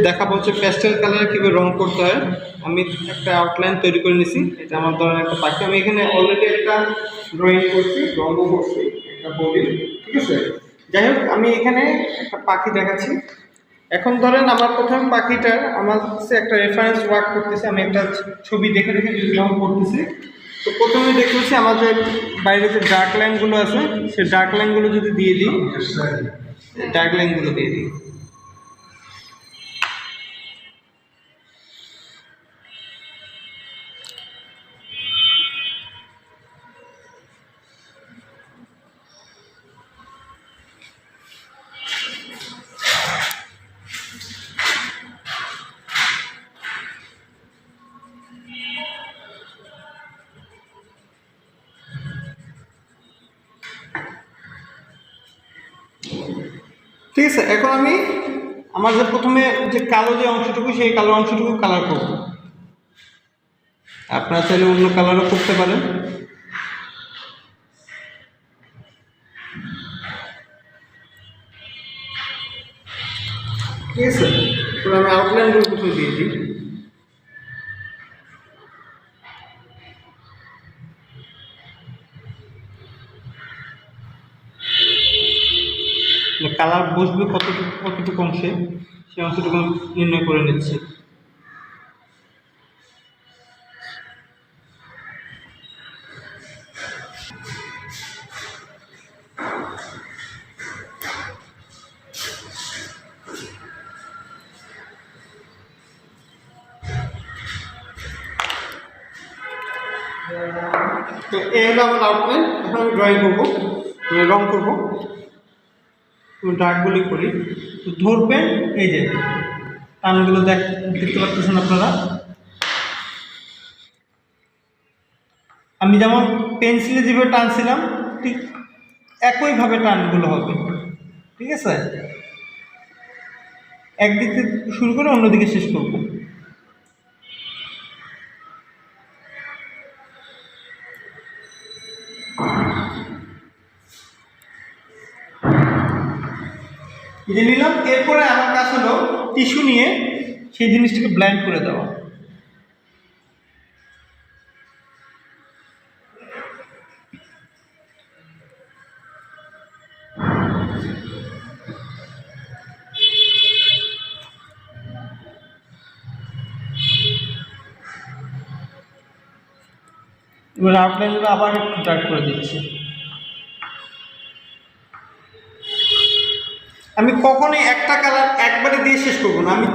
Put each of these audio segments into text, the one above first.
দেখাবো হচ্ছে প্যাস্টেল কালারে কীভাবে রং করতে হয়। আমি একটা আউটলাইন তৈরি করে নিয়েছি, এটা আমার ধরনের একটা পাখি। আমি এখানে অলরেডি একটা ড্রয়িং করছি, রঙও করছি একটা বডি, ঠিক আছে। যাই হোক, আমি এখানে একটা পাখি দেখাচ্ছি। এখন ধরেন আমার প্রথম পাখিটার আমার হচ্ছে একটা রেফারেন্স ওয়ার্ক করতেছে, আমি একটা ছবি দেখে দেখে রং করতেছি। তো প্রথমে দেখতেছি আমার যে বাইরে যে ডার্ক লাইনগুলো আছে, সেই ডার্ক লাইনগুলো যদি দিয়ে দিই, ডার্ক লাইনগুলো দিয়ে দিই। ঠিক আছে, এখন আমি আমার যে প্রথমে যে কালো যে অংশটুকু, সেই কালো অংশটুকু কালার করব। আপনারা চাইলে অন্য কালারও করতে পারেন। ঠিক আছে, আমি আউটলাইনগুলো প্রথমে দিয়ে দিই। কালার বসবে কতটুকু অংশে, সেই অংশটুকু নির্ণয় করে নিচ্ছি। তো এই হলো আমার আউটলাইন। এখন আমি ড্রয়িং করবো, রং করবো। ডার্কগুলি করি, তো ধরবেন এই যে টানগুলো দেখতে পাচ্ছেন আপনারা। আমি যেমন পেন্সিলে যেভাবে টানছিলাম, ঠিক একইভাবে টানগুলো হবে। ঠিক আছে, একদিক থেকে শুরু করে অন্যদিকে শেষ করব। যে নিলাম, এরপরে আমার কাজ হলো টিস্যু নিয়ে সেই জিনিসটাকে ব্লেন্ড করে দেওয়া। এবার আউটলাইনগুলো আবার একটু ডার্ক করে দিচ্ছি। আমি কখনোই একটা কালার একবারে দিয়ে শেষ করবো না, আমি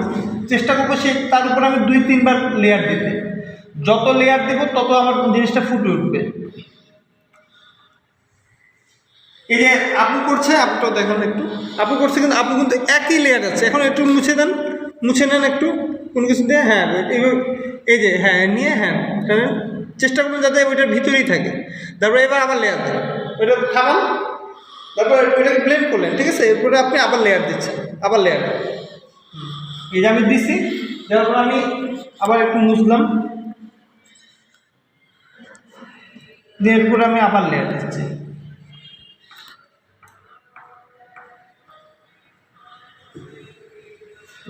চেষ্টা করবো তার উপর আমি 2-3 বার লেয়ার দিতে। যত লেয়ার দেবো তত আমার জিনিসটা ফুটে উঠবে। এই যে আপু করছে, আপুটাও দেখেন একটু, আপু করছে কিন্তু আপু কিন্তু একই লেয়ার আছে। এখন একটু মুছে দেন, মুছে নেন একটু কোনো কিছু দিয়ে। হ্যাঁ, এই যে হ্যাঁ নিয়ে, হ্যাঁ চেষ্টা করবেন যাতে ওইটার ভিতরেই থাকে। তারপরে এবার আবার লেয়ার দেন, ওইটা থামান, তারপর ওইটাকে ব্লেন্ড করলেন। ঠিক আছে, এরপরে আপনি আবার লেয়ার দিচ্ছেন, আবার লেয়ার। এই যে আমি দিছি, দেওয়ার পর আমি আবার একটু মুছলাম, দিয়ে এরপরে আমি আবার লেয়ার দিচ্ছি।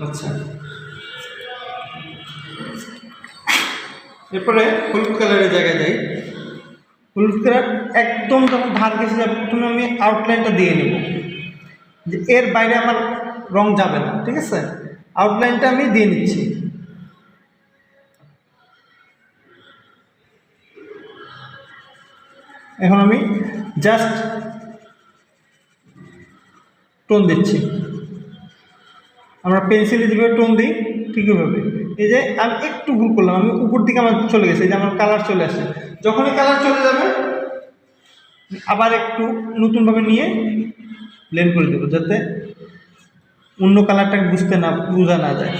আচ্ছা, এরপরে হলুদ কালারের জায়গায় যাই। হলুদ কালার একদম যখন ধার ঘেসে যাবে, প্রথমে আমি আউটলাইনটা দিয়ে নেব, যে এর বাইরে আমার রং যাবে না। ঠিক আছে, আউটলাইনটা আমি দিয়ে নিচ্ছি। এখন আমি জাস্ট টোন দিচ্ছি। আমরা পেন্সিলে যেভাবে টোন দিই ঠিকইভাবে। এই যে আমি একটু ভুল করলাম, আমি উপর দিকে আমার চলে গেছে, এই যে আমার কালার চলে আসে। যখনই কালার চলে যাবে আবার একটু নতুনভাবে নিয়ে ব্লেন্ড করে দেবো, যাতে অন্য কালারটাকে বোঝা না যায়।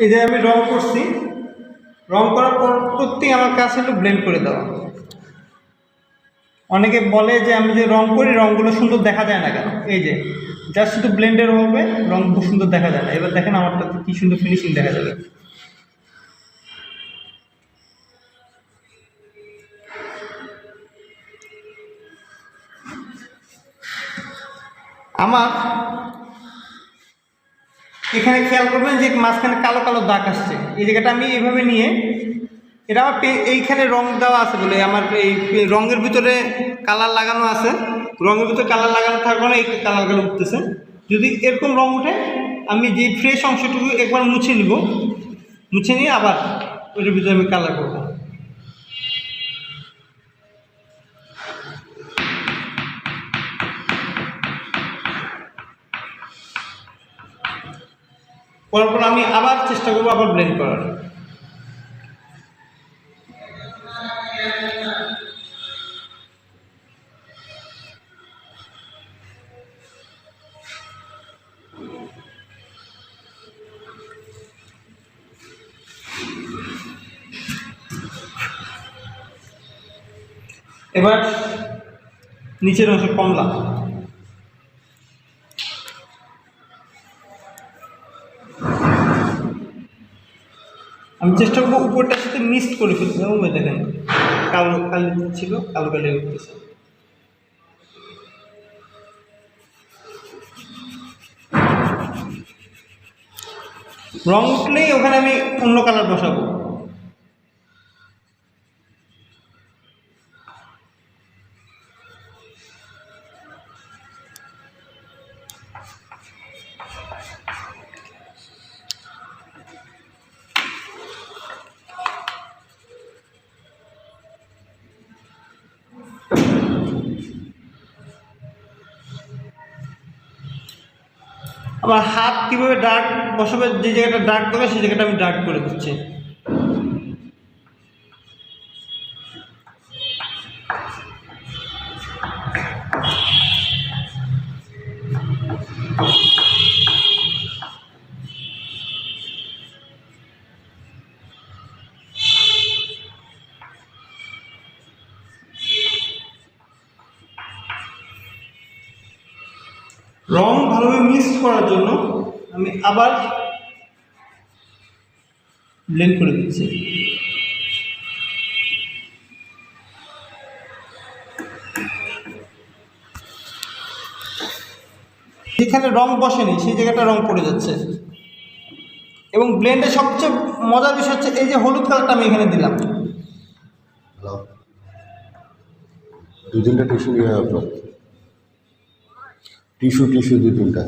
এই যে আমি রং করছি, রং করার পরবর্তী আমার কাজ হলো ব্লেন্ড করে দেওয়া। অনেকে বলে যে আমি যে রং করি রঙগুলো সুন্দর দেখা যায় না কেন, এই যে জাস্ট শুধু ব্লেন্ডের হবে রং খুব সুন্দর দেখা যায় না। এবার দেখেন আমারটাতে কি সুন্দর ফিনিশিং দেখা যাবে। আমার এখানে খেয়াল করবেন যে মাঝখানে কালো কালো দাগ আসছে, এই জায়গাটা আমি এইভাবে নিয়ে, এটা আমার এইখানে রং দেওয়া আছে বলে আমার এই রঙের ভিতরে কালার লাগানো আছে, রঙের ভিতরে কালার লাগানো থাকবে না, এই কালারগুলো উঠতেছে। যদি এরকম রং উঠে আমি যে ফ্রেশ অংশটুকু একবার মুছে নিব, মুছে নিয়ে আবার ওইটার ভিতরে আমি কালার করবো। করার পর আমি আবার চেষ্টা করবো আবার ব্লেন্ড করার। এবার নিচের অংশ কমলা, আমি চেষ্টা করবো উপরটার সাথে মিক্স করে ফেলতে। ওই দেখেন কালো কালি ছিল, কালো কালি উঠতেছে। রং উঠলেই ওখানে আমি অন্য কালার বসাবো। আমার হাত কীভাবে ডার্ক বসাবে, যে জায়গাটা ডার্ক দেবে সেই জায়গাটা আমি ডার্ক করে দিচ্ছি। রং ভালোভাবে মিক্স করার জন্য আমি আবার ব্লেন্ড করে দিচ্ছি। যেখানে রং বসেনি সেই জায়গাটা রং পড়ে যাচ্ছে। এবং ব্লেন্ডের সবচেয়ে মজার বিষয় হচ্ছে এই যে হলুদ কালারটা আমি এখানে দিলাম। দু তিনটা টিস্যু নিয়ে আপনার টিস্যু দু তিনটা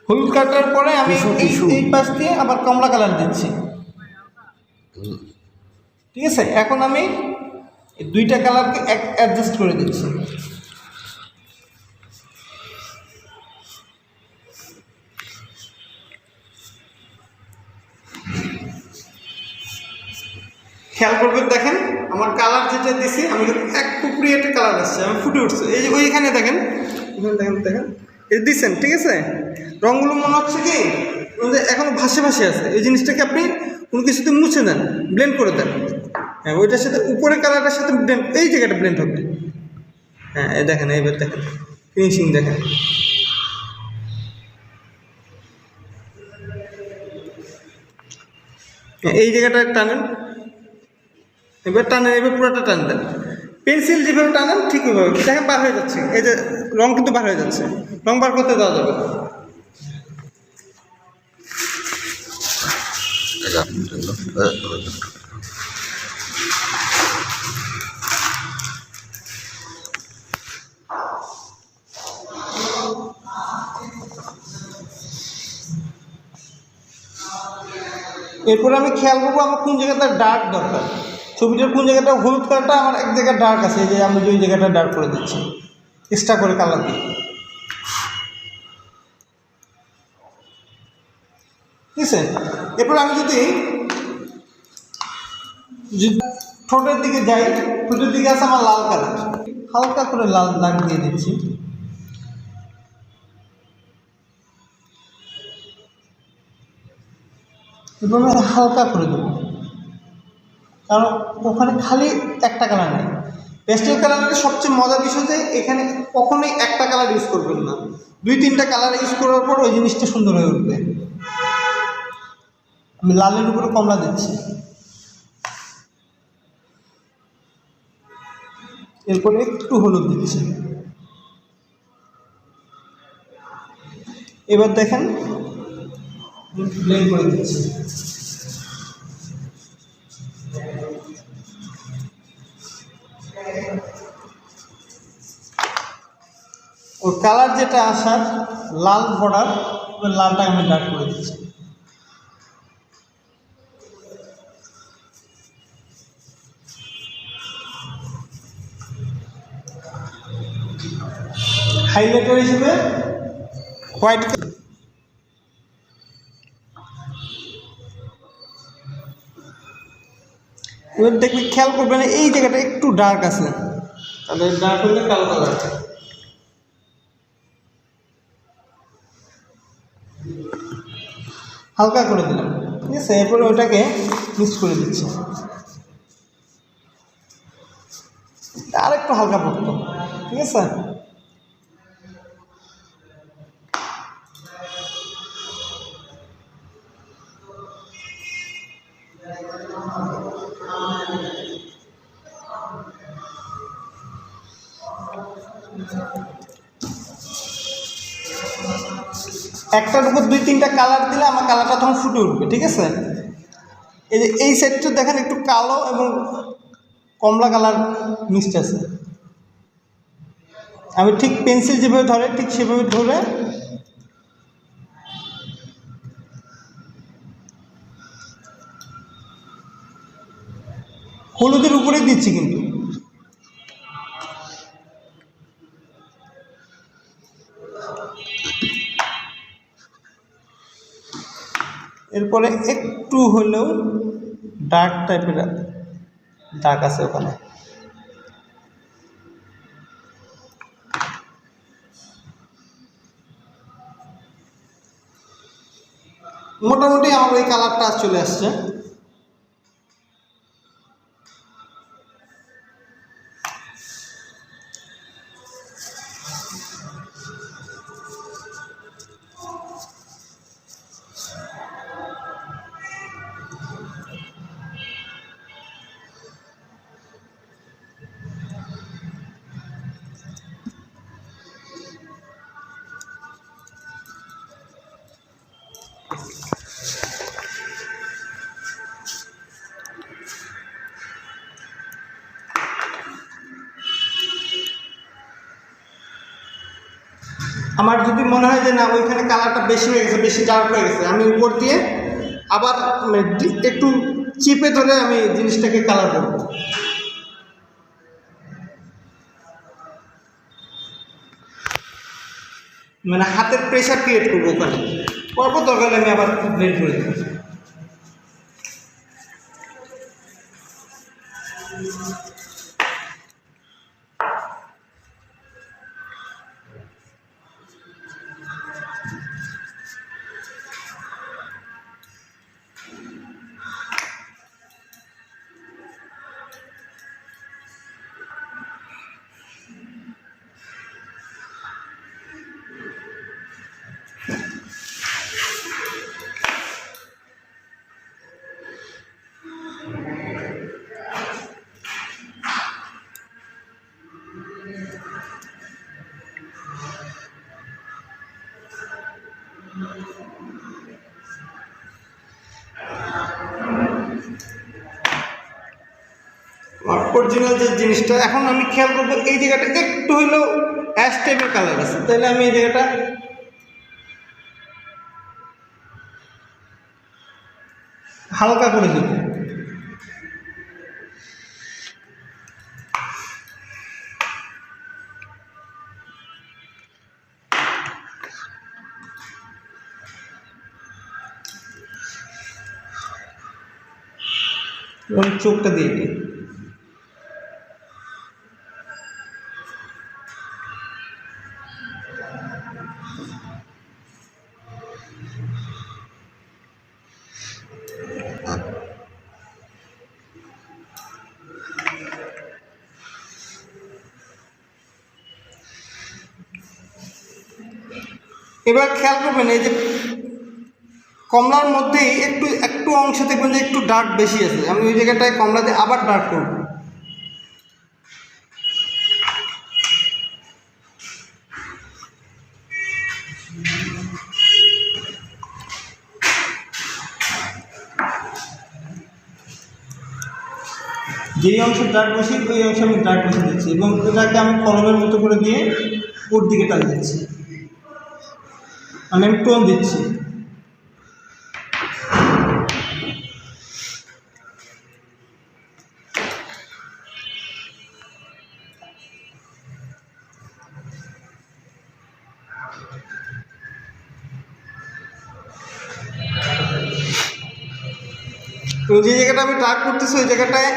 হলুদ কালারের পরে আমি এই পাশ দিয়ে আবার কমলা কালার দিচ্ছি। ঠিক আছে, এখন আমি দুইটা কালারকে অ্যাডজাস্ট করে দিচ্ছি। খেয়াল করবেন, দেখেন আমার কালার যেটা দিছি আমি এক পুকুরি একটা কালার আসছে, আমি ফুটে উঠছে। এই যে ওইখানে দেখেন, এখানে দেখেন দেখেন এই দিচ্ছেন, ঠিক আছে। রঙগুলো মনে হচ্ছে কি এখনো ভাসে ভাসে আছে। এই জিনিসটাকে আপনি কোনো কিছুতে মুছে দেন, ব্লেন্ড করে দেন। হ্যাঁ, ওইটার সাথে উপরের কালারটার সাথে ব্লেন্ড, এই জায়গাটা ব্লেন্ড হবে। হ্যাঁ, এই দেখেন, এইবার দেখেন ফিনিশিং দেখেন। এই জায়গাটা টানেন, এবার টানেন, এবার পুরোটা টান দেন। পেন্সিল যেভাবে টানেন ঠিক ওইভাবে দেখেন বার হয়ে যাচ্ছে। এই যে রং কিন্তু বার হয়ে যাচ্ছে, রং বার করতে দেওয়া যাবে না। এরপরে আমি খেয়াল করবো আমার কোন জায়গাটা ডার্ক দরকার। ছবিটার কোন জায়গাটা হলুদ কালারটা আমার এক জায়গায় ডার্ক আছে, যে আমি ওই জায়গাটা ডার্ক করে দিচ্ছি এক্সট্রা করে কালার দিই। ঠিক আছে, এরপর আমি যদি ঠোঁটের দিকে যাই, ঠোঁটের দিকে আছে আমার লাল কালার, হালকা করে লাল দাগ দিয়ে দিচ্ছি। এরপর আমি হালকা করে দেবো, কারণ ওখানে খালি একটা কালার নেই। পেস্টেল কালারের সবচেয়ে মজার বিষয় যে এখানে কখনোই একটা কালার ইউজ করবেন না, 2-3টা কালার ইউজ করার পর ওই জিনিসটা সুন্দর হয়ে উঠবে। আমি লালের উপরে কমলা দিচ্ছি, এরপরে একটু হলুদ দিচ্ছি। এবার দেখেন ব্লেন্ড করে দিচ্ছি। ওর কালার যেটা আসার লাল বর্ডার, ওই লালটা আমি ডার্ক করে দিচ্ছি। হাইলাইটার হিসেবে হোয়াইট, এবার দেখবি খেয়াল করবেন এই জায়গাটা একটু ডার্ক আছে, তাহলে ডার্ক হলে কালো কালার। হালকা করে দিলাম, ঠিক আছে। এরপরে ওটাকে মিক্স করে দিচ্ছি, আর একটু হালকা পড়তো, ঠিক আছে। একটার উপর 2-3টা কালার দিলে আমার কালারটা তখন ফুটে উঠবে, ঠিক আছে। এই যে এই সাইডটা দেখেন একটু কালো এবং কমলা কালার মিক্সড আছে। আমি ঠিক পেন্সিল যেভাবে ধরে ঠিক সেভাবে ধরে হলুদের উপরেই দিচ্ছি কিন্তু। এরপরে একটু হলেও ডার্ক টাইপের দাগ আছে ওখানে। মোটামুটি আমার ওই কালারটা চলে আসছে। আমার যদি মনে হয় যে না ওইখানে কালারটা বেশি হয়ে গেছে, বেশি ডার্ক হয়ে গেছে, আমি উপর দিয়ে আবার একটু চিপে ধরে আমি জিনিসটাকে কালার করবো। মানে হাতের প্রেশার ক্রিয়েট করবো ওখানে, পরপর দরকার আমি আবার ব্লেন্ড করে দেবো। অরিজিনাল যে জিনিসটা এখন আমি খেয়াল করবো এই জায়গাটা একটু হইলেও অ্যাশ টাইপের কালার আছে, তাহলে আমি এই জায়গাটা হালকা করে দেব। এবং চোখটা দিয়ে দিই। এবার খেয়াল করবেন এই যে কমলার মধ্যেই একটু একটু অংশ দেখবেন যে একটু ডার্ক বেশি আছে, আমি ওই জায়গাটায় কমলাতে আবার ডার্ক করব। যেই অংশ ডার্ক বেশি ওই অংশে আমি ডার্ক বেশি দিচ্ছি এবং এটাকে আমি কলমের মতো করে দিয়ে ওর দিকে টান দিচ্ছি, মানে আমি টোন দিচ্ছি। তো যে জায়গাটা আমি ডার্ক করতেছি ওই জায়গাটায়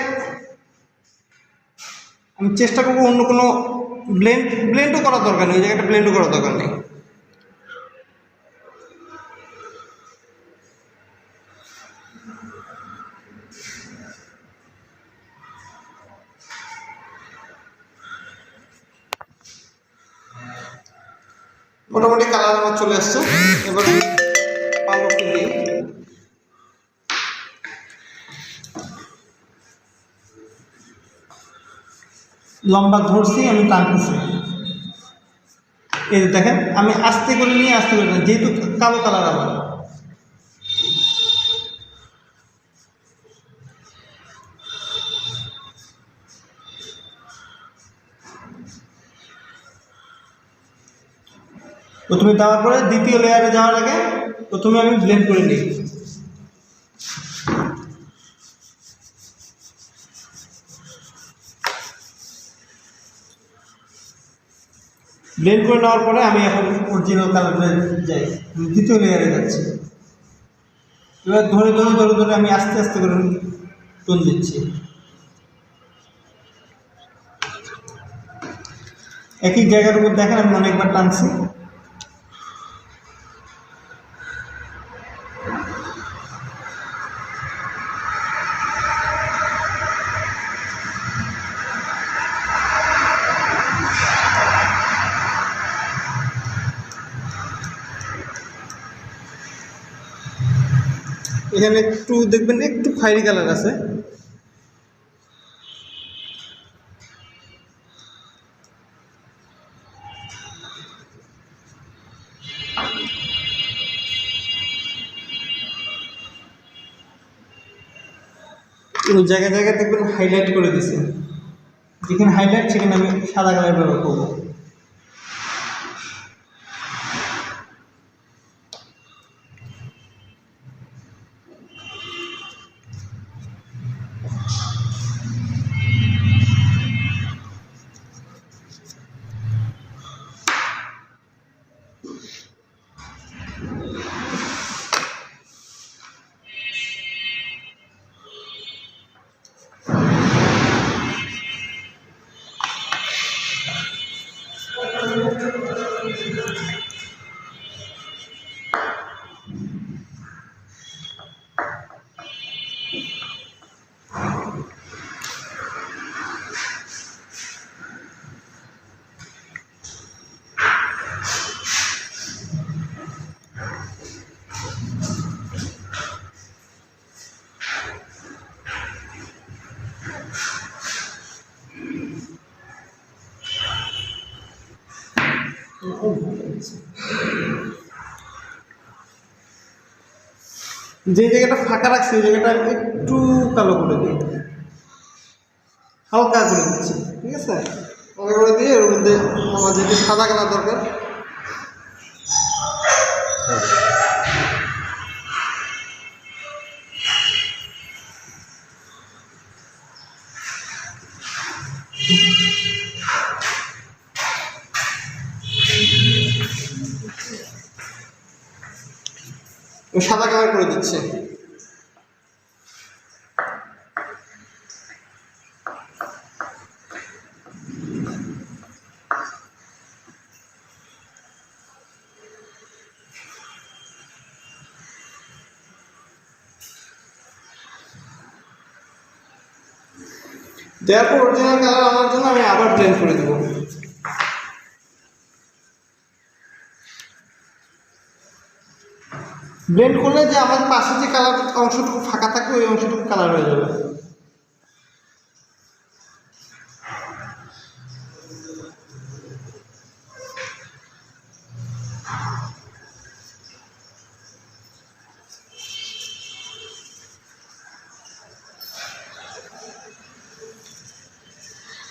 আমি চেষ্টা করবো অন্য কোনো ব্লেন্ডও করার দরকার নেই, ওই জায়গাটা ব্লেন্ডও করার দরকার নেই। মোটামুটি কালার আমার চলে আসছে, এবার পালকটি দিই। লম্বা ধরছি, আমি টানতেছি, এই দেখেন আমি আস্তে করে নিয়ে আস্তে করে না, যেহেতু কালো কালার আমার। প্রথমে দেওয়ার পরে দ্বিতীয় লেয়ারে যাওয়ার আগে প্রথমে আমি ব্লেন্ড করে নিই। ব্লেন্ড করে নেওয়ার পরে আমি এখন অরিজিনাল কালারে যাই, দ্বিতীয় লেয়ারে যাচ্ছি। এবার ধরে ধরে ধরে ধরে আমি আস্তে আস্তে করে টোন দিচ্ছি। একই জায়গার উপর দেখেন আমি অনেকবার টানছি। এখানে একটু দেখবেন একটু খয়েরি কালার আছে, জায়গায় জায়গায় দেখবেন হাইলাইট করে দিছে, যেখানে হাইলাইট সেখানে আমি সাদা কালার ব্যবহার করবো। যে জায়গাটা ফাঁকা রাখছি ওই জায়গাটা একটু কালো করে দিই, হালকা করে দিচ্ছি, ঠিক আছে? হালকা করে দিয়ে ওর মধ্যে আমার যেহেতু সাদা কালার দরকার, সাদা কালার করে দিচ্ছে। দেওয়ার পর অরিজিনাল কালার আনার জন্য আমি আবার ব্লেন্ড করে দেবো। ব্লেন্ড করলে যে আমার পাশে যে কালার অংশটুকু ফাঁকা থাকে ওই অংশটুকু কালার হয়ে যাবে।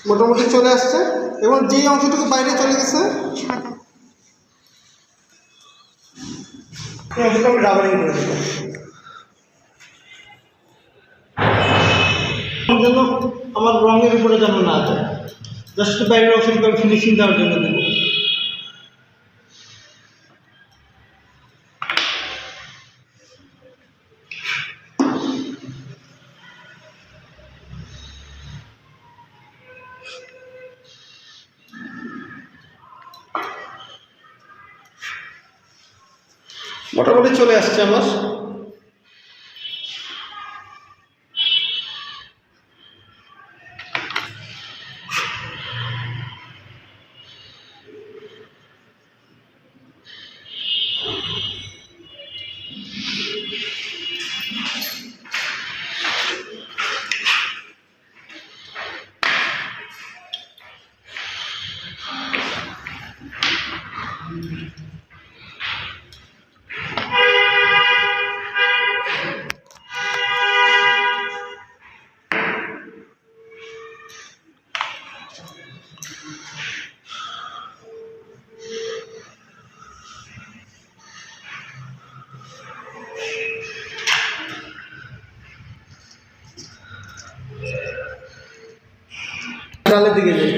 মোটামুটি চলে আসছে এবং যেই অংশটুকু বাইরে চলে গেছে এই অংশটা আমি রাবারিং করে দেবো যেন আমার রঙের উপরে যেন না যায়, জাস্ট বাইরের অংশটুকু আমি ফিনিশিং দেওয়ার জন্য দেবো। মোটামুটি চলে আসছে আমার। ডালের দিকে যাই।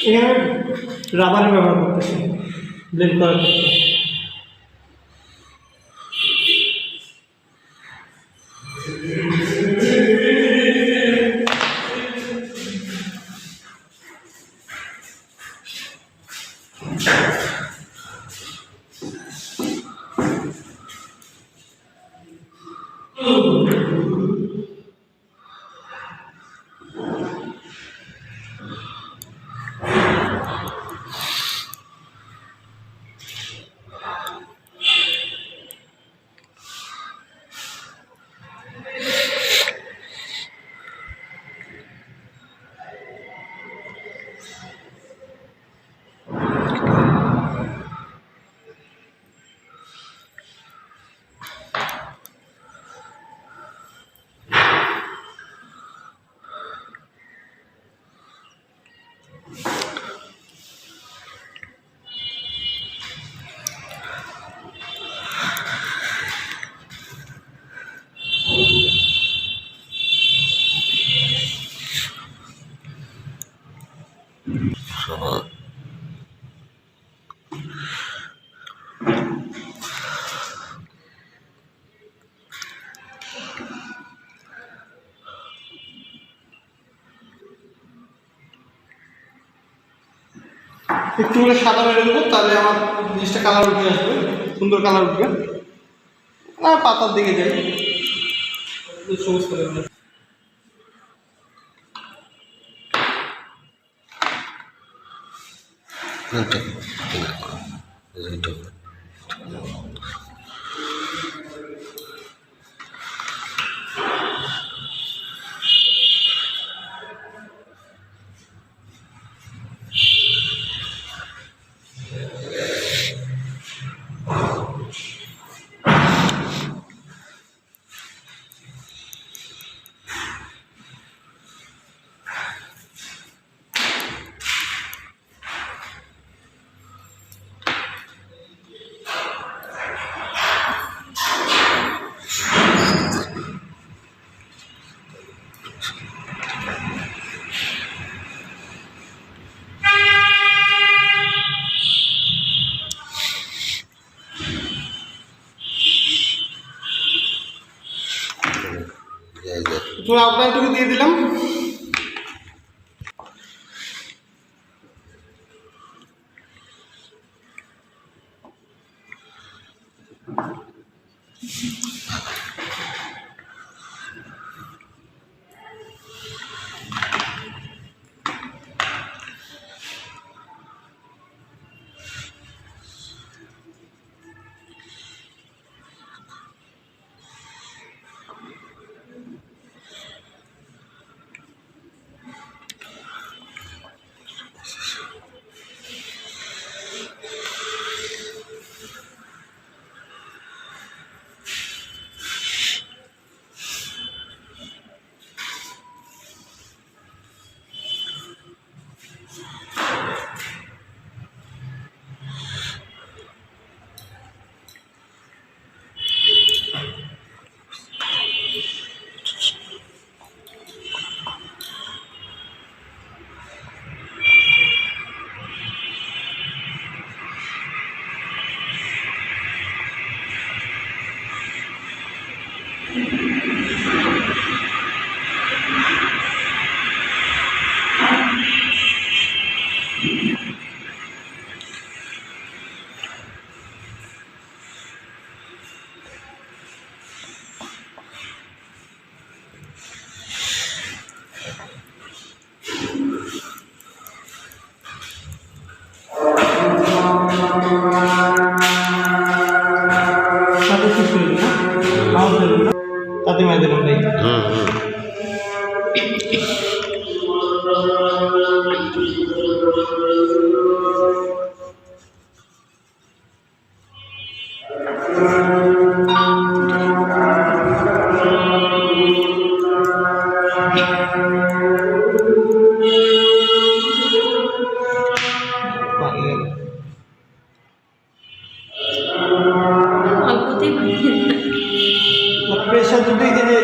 এখানে রাবারের ব্যবহার করতেছি ব্লেন্ড করার ক্ষেত্রে। একটু করে সাদা মেরে দেবো, তাহলে আমার জিনিসটা কালার উঠে আসবে, সুন্দর কালার উঠবে। আর পাতার দিকে যাই, সবুজ কালার। তোমার আউটলাইনটুকু দিয়ে দিলাম। তাতে মাঝে ভাই প্রেশার যদি এখানে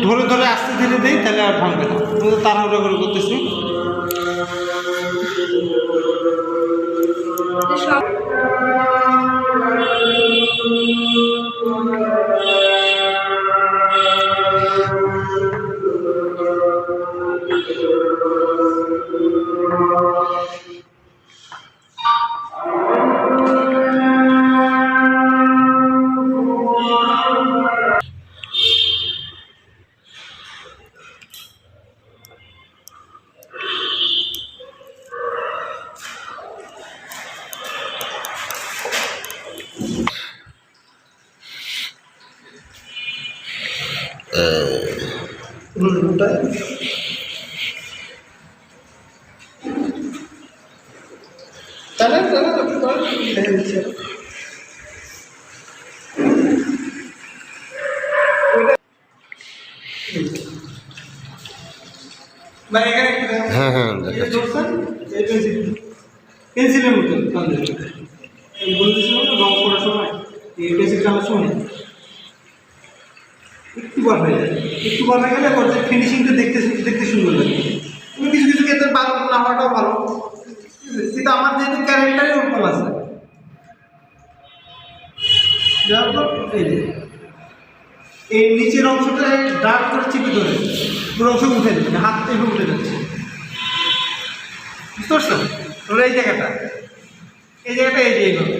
ধরে ধরে আস্তে ধীরে দেই তাহলে আর ভাঙবে না, তাড়াহুড়ো করে করতেছি। হ্যাঁ হ্যাঁ পেন্সিলের মতন বলতেছিল রং করার সময় এই পেন্সিল টানার সময় একটু বার হয়ে যায়, একটু বার হয়ে গেলে পরে ফিনিশিংটা দেখতে দেখতে সুন্দর লাগে। তুমি কিছু কিছু ক্ষেত্রে ভালো না হওয়াটাও ভালো, কিন্তু আমার যেহেতু ক্যারেক্টারই ওরকম আছে, যার পর এই নিচের অংশটা ডার্ক করে চিপে ধরে পুরো অংশ উঠে যাচ্ছে, হাত থেকে উঠে যাচ্ছে, বুঝতে পারছো? ধরো এই জায়গাটা, এই জায়গাটা, এই যে এইভাবে।